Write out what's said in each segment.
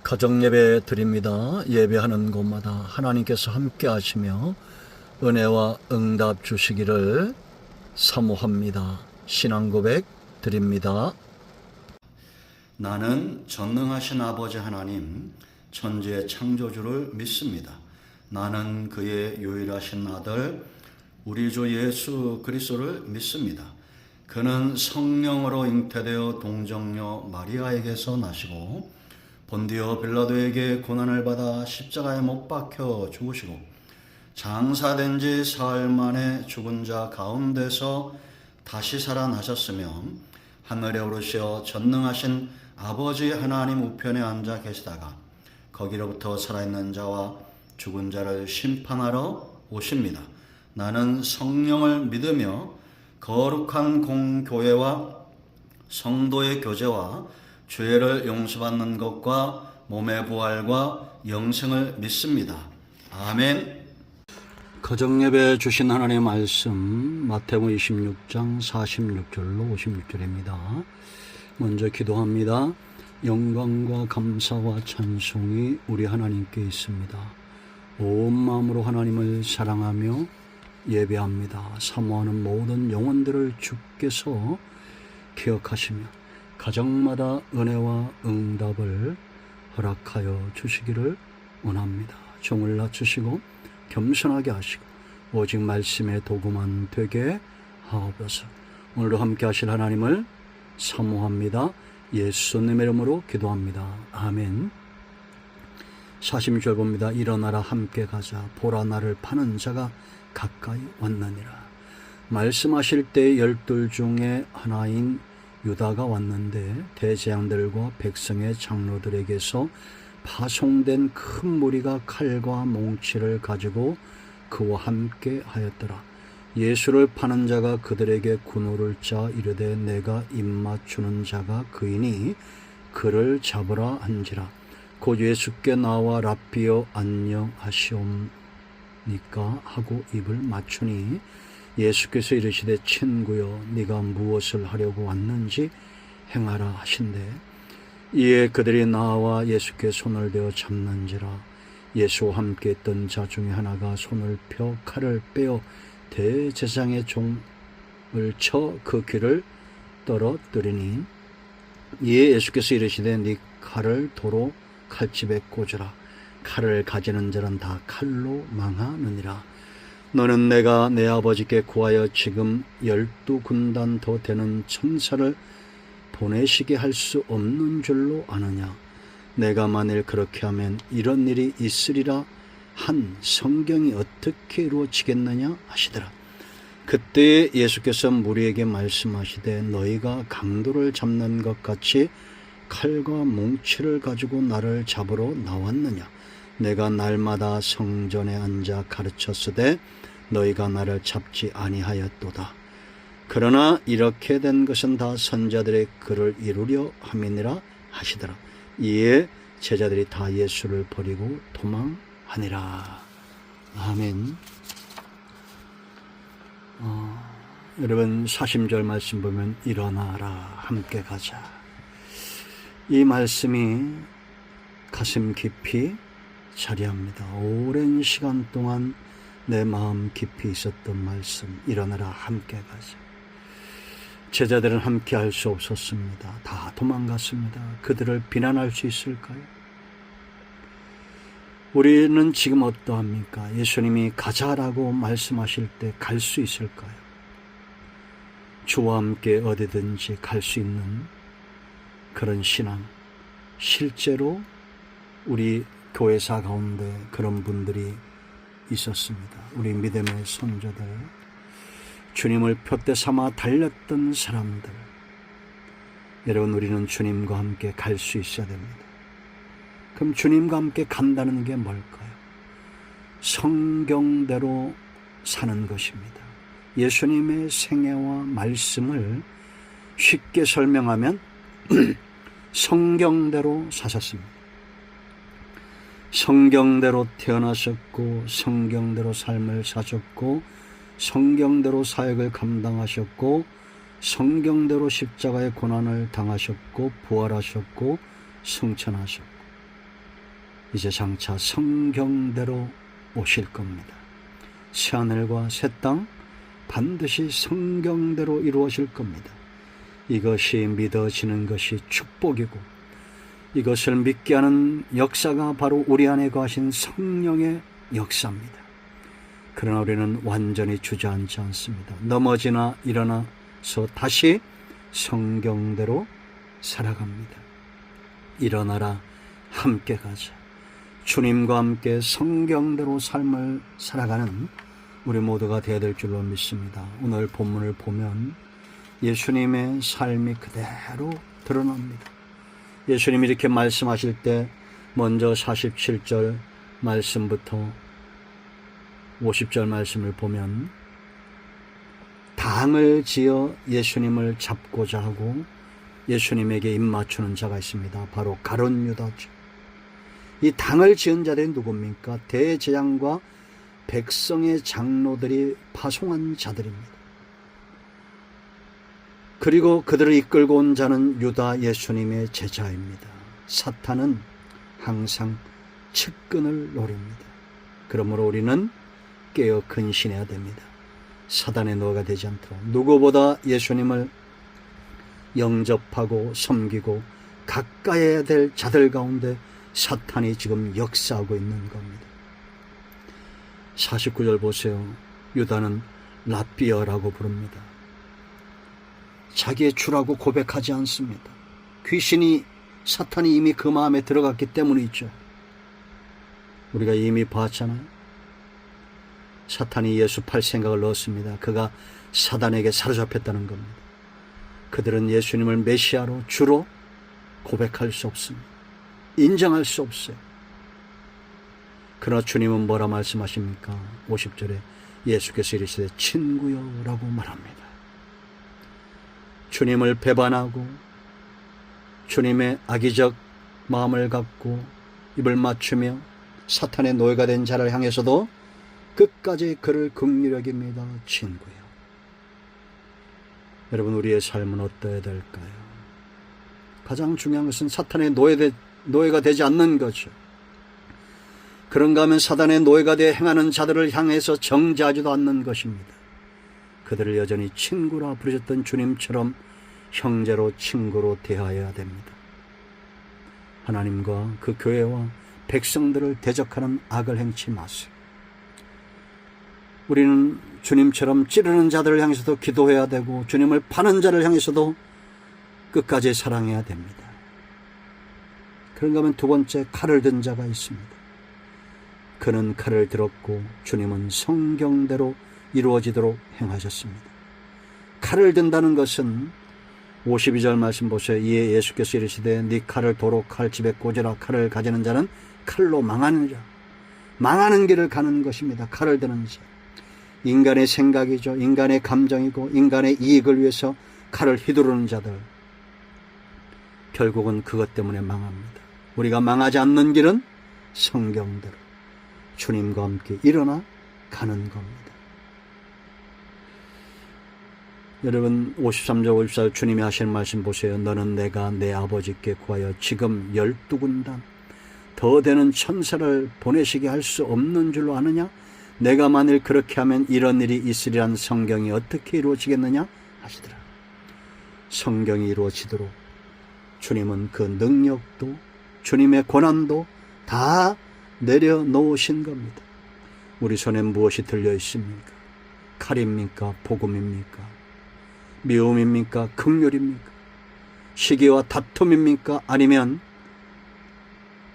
가정예배 드립니다. 예배하는 곳마다 하나님께서 함께 하시며 은혜와 응답 주시기를 사모합니다. 신앙고백 드립니다. 나는 전능하신 아버지 하나님, 천지의 창조주를 믿습니다. 나는 그의 유일하신 아들 우리 주 예수 그리스도를 믿습니다. 그는 성령으로 잉태되어 동정녀 마리아에게서 나시고 본디오 빌라도에게 고난을 받아 십자가에 못 박혀 죽으시고 장사된 지 사흘 만에 죽은 자 가운데서 다시 살아나셨으며 하늘에 오르시어 전능하신 아버지 하나님 우편에 앉아 계시다가 거기로부터 살아있는 자와 죽은 자를 심판하러 오십니다. 나는 성령을 믿으며 거룩한 공교회와 성도의 교제와 죄를 용서받는 것과 몸의 부활과 영생을 믿습니다. 아멘. 가정예배 주신 하나님의 말씀 마태복음 26장 46절로 56절입니다. 먼저 기도합니다. 영광과 감사와 찬송이 우리 하나님께 있습니다. 온 마음으로 하나님을 사랑하며 예배합니다. 사모하는 모든 영혼들을 주께서 기억하시며 가정마다 은혜와 응답을 허락하여 주시기를 원합니다. 종을 낮추시고 겸손하게 하시고 오직 말씀의 도구만 되게 하옵소서. 오늘도 함께 하실 하나님을 사모합니다. 예수님의 이름으로 기도합니다. 아멘. 46절 봅니다. 일어나라 함께 가자. 보라 나를 파는 자가 가까이 왔느니라. 말씀하실 때 12 중에 하나인 유다가 왔는데 대제사장들과 백성의 장로들에게서 파송된 큰 무리가 칼과 몽치를 가지고 그와 함께 하였더라. 예수를 파는 자가 그들에게 군호를 짜 이르되 내가 입맞추는 자가 그이니 그를 잡으라 한지라. 곧 예수께 나와 랍비여 안녕하시옵니까 하고 입을 맞추니 예수께서 이르시되 친구여 네가 무엇을 하려고 왔는지 행하라 하신대. 이에 그들이 나와 예수께 손을 대어 잡는지라. 예수와 함께 있던 자 중에 하나가 손을 펴 칼을 빼어 대제사장의 종을 쳐 그 귀를 떨어뜨리니 이에 예수께서 이르시되 네 칼을 도로 칼집에 꽂으라. 칼을 가지는 자는 다 칼로 망하느니라. 너는 내가 내 아버지께 구하여 지금 12군단 더 되는 천사를 보내시게 할 수 없는 줄로 아느냐. 내가 만일 그렇게 하면 이런 일이 있으리라 한 성경이 어떻게 이루어지겠느냐 하시더라. 그때 예수께서 무리에게 말씀하시되 너희가 강도를 잡는 것 같이 칼과 몽치를 가지고 나를 잡으러 나왔느냐. 내가 날마다 성전에 앉아 가르쳤으되 너희가 나를 잡지 아니하였도다. 그러나 이렇게 된 것은 다 선자들의 글을 이루려 함이니라 하시더라. 이에 제자들이 다 예수를 버리고 도망하니라. 아멘. 여러분 40절 말씀 보면 일어나라 함께 가자. 이 말씀이 가슴 깊이 자리합니다. 오랜 시간 동안 내 마음 깊이 있었던 말씀, 일어나라 함께 가자. 제자들은 함께 할 수 없었습니다. 다 도망갔습니다. 그들을 비난할 수 있을까요? 우리는 지금 어떠합니까? 예수님이 가자라고 말씀하실 때 갈 수 있을까요? 주와 함께 어디든지 갈 수 있는 그런 신앙, 실제로 우리 교회사 가운데 그런 분들이 있었습니다. 우리 믿음의 손자들, 주님을 표대 삼아 달렸던 사람들. 여러분, 우리는 주님과 함께 갈 수 있어야 됩니다. 그럼 주님과 함께 간다는 게 뭘까요? 성경대로 사는 것입니다. 예수님의 생애와 말씀을 쉽게 설명하면 성경대로 사셨습니다. 성경대로 태어나셨고 성경대로 삶을 사셨고 성경대로 사역을 감당하셨고 성경대로 십자가의 고난을 당하셨고 부활하셨고 승천하셨고 이제 장차 성경대로 오실 겁니다. 새하늘과 새 땅 반드시 성경대로 이루어질 겁니다. 이것이 믿어지는 것이 축복이고, 이것을 믿게 하는 역사가 바로 우리 안에 거하신 성령의 역사입니다. 그러나 우리는 완전히 주저앉지 않습니다. 넘어지나 일어나서 다시 성경대로 살아갑니다. 일어나라, 함께 가자. 주님과 함께 성경대로 삶을 살아가는 우리 모두가 되어야 될 줄로 믿습니다. 오늘 본문을 보면 예수님의 삶이 그대로 드러납니다. 예수님이 이렇게 말씀하실 때 먼저 47절 말씀부터 50절 말씀을 보면 당을 지어 예수님을 잡고자 하고 예수님에게 입맞추는 자가 있습니다. 바로 가룟 유다죠. 이 당을 지은 자들이 누굽니까? 대제사장과 백성의 장로들이 파송한 자들입니다. 그리고 그들을 이끌고 온 자는 유다 예수님의 제자입니다. 사탄은 항상 측근을 노립니다. 그러므로 우리는 깨어 근신해야 됩니다. 사단의 노예가 되지 않도록 누구보다 예수님을 영접하고 섬기고 가까이해야 될 자들 가운데 사탄이 지금 역사하고 있는 겁니다. 49절 보세요. 유다는 라비어라고 부릅니다. 자기의 주라고 고백하지 않습니다. 귀신이, 사탄이 이미 그 마음에 들어갔기 때문이죠. 우리가 이미 봤잖아요. 사탄이 예수 팔 생각을 넣었습니다. 그가 사단에게 사로잡혔다는 겁니다. 그들은 예수님을 메시아로, 주로 고백할 수 없습니다. 인정할 수 없어요. 그러나 주님은 뭐라 말씀하십니까? 50절에 예수께서 이르시되 친구여 라고 말합니다. 주님을 배반하고 주님의 악의적 마음을 갖고 입을 맞추며 사탄의 노예가 된 자를 향해서도 끝까지 그를 긍휼히 여깁니다. 친구요. 여러분, 우리의 삶은 어떠해야 될까요? 가장 중요한 것은 사탄의 노예가 되지 않는 거죠. 그런가 하면 사단의 노예가 되어 행하는 자들을 향해서 정죄하지도 않는 것입니다. 그들을 여전히 친구라 부르셨던 주님처럼 형제로, 친구로 대하여야 됩니다. 하나님과 그 교회와 백성들을 대적하는 악을 행치 마세요. 우리는 주님처럼 찌르는 자들을 향해서도 기도해야 되고 주님을 파는 자를 향해서도 끝까지 사랑해야 됩니다. 그런가 하면 두 번째, 칼을 든 자가 있습니다. 그는 칼을 들었고 주님은 성경대로 이루어지도록 행하셨습니다. 칼을 든다는 것은 52절 말씀 보세요. 이에 예수께서 이르시되 네 칼을 도로 칼집에 꽂으라. 칼을 가지는 자는 칼로 망하는 자. 망하는 길을 가는 것입니다. 칼을 드는 자. 인간의 생각이죠. 인간의 감정이고 인간의 이익을 위해서 칼을 휘두르는 자들. 결국은 그것 때문에 망합니다. 우리가 망하지 않는 길은 성경대로 주님과 함께 일어나 가는 겁니다. 여러분, 53절 54절 주님이 하시는 말씀 보세요. 너는 내가 내 아버지께 구하여 지금 12군단 더 되는 천사를 보내시게 할 수 없는 줄로 아느냐? 내가 만일 그렇게 하면 이런 일이 있으리란 성경이 어떻게 이루어지겠느냐? 하시더라. 성경이 이루어지도록 주님은 그 능력도 주님의 권한도 다 내려놓으신 겁니다. 우리 손에 무엇이 들려 있습니까? 칼입니까? 복음입니까? 미움입니까? 긍휼입니까? 시기와 다툼입니까? 아니면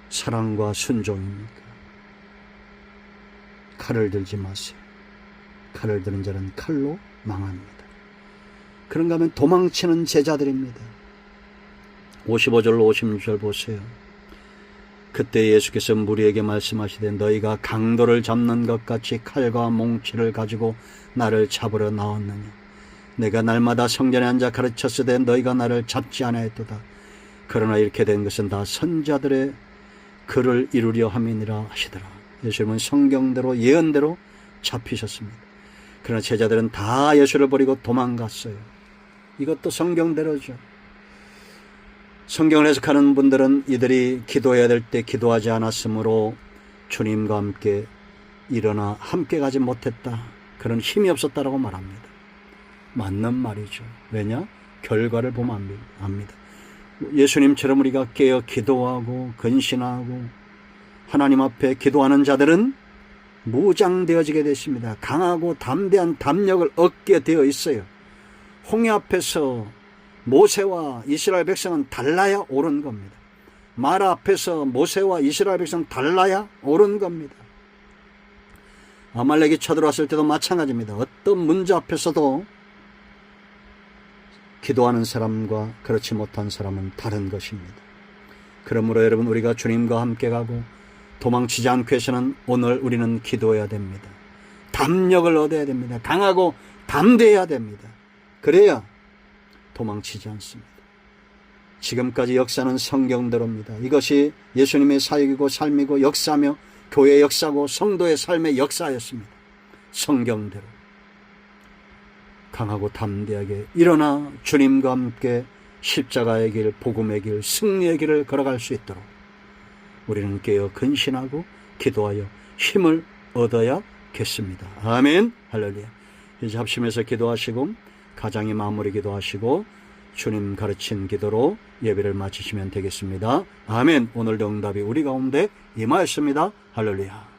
사랑과 순종입니까? 칼을 들지 마세요. 칼을 드는 자는 칼로 망합니다. 그런가 하면 도망치는 제자들입니다. 55절로 56절 보세요. 그때 예수께서 무리에게 말씀하시되 너희가 강도를 잡는 것 같이 칼과 몽치를 가지고 나를 잡으러 나왔느냐? 내가 날마다 성전에 앉아 가르쳤으되 너희가 나를 잡지 아니하였도다. 그러나 이렇게 된 것은 다 선자들의 글을 이루려 함이니라 하시더라. 예수님은 성경대로 예언대로 잡히셨습니다. 그러나 제자들은 다 예수를 버리고 도망갔어요. 이것도 성경대로죠. 성경을 해석하는 분들은 이들이 기도해야 될 때 기도하지 않았으므로 주님과 함께 일어나 함께 가지 못했다. 그런 힘이 없었다라고 말합니다. 맞는 말이죠. 왜냐? 결과를 보면 압니다. 예수님처럼 우리가 깨어 기도하고 근신하고 하나님 앞에 기도하는 자들은 무장되어지게 됐습니다. 강하고 담대한 담력을 얻게 되어 있어요. 홍해 앞에서 모세와 이스라엘 백성은 달라야 옳은 겁니다. 마라 앞에서 모세와 이스라엘 백성은 달라야 옳은 겁니다. 아말렉이 쳐들어왔을 때도 마찬가지입니다. 어떤 문제 앞에서도 기도하는 사람과 그렇지 못한 사람은 다른 것입니다. 그러므로 여러분, 우리가 주님과 함께 가고 도망치지 않고 해서는 오늘 우리는 기도해야 됩니다. 담력을 얻어야 됩니다. 강하고 담대해야 됩니다. 그래야 도망치지 않습니다. 지금까지 역사는 성경대로입니다. 이것이 예수님의 사역이고 삶이고 역사며 교회의 역사고 성도의 삶의 역사였습니다. 성경대로 강하고 담대하게 일어나 주님과 함께 십자가의 길, 복음의 길, 승리의 길을 걸어갈 수 있도록 우리는 깨어 근신하고 기도하여 힘을 얻어야겠습니다. 아멘. 할렐루야. 이제 합심해서 기도하시고 가장의 마무리 기도하시고 주님 가르친 기도로 예배를 마치시면 되겠습니다. 아멘. 오늘도 응답이 우리 가운데 임하였습니다. 할렐루야.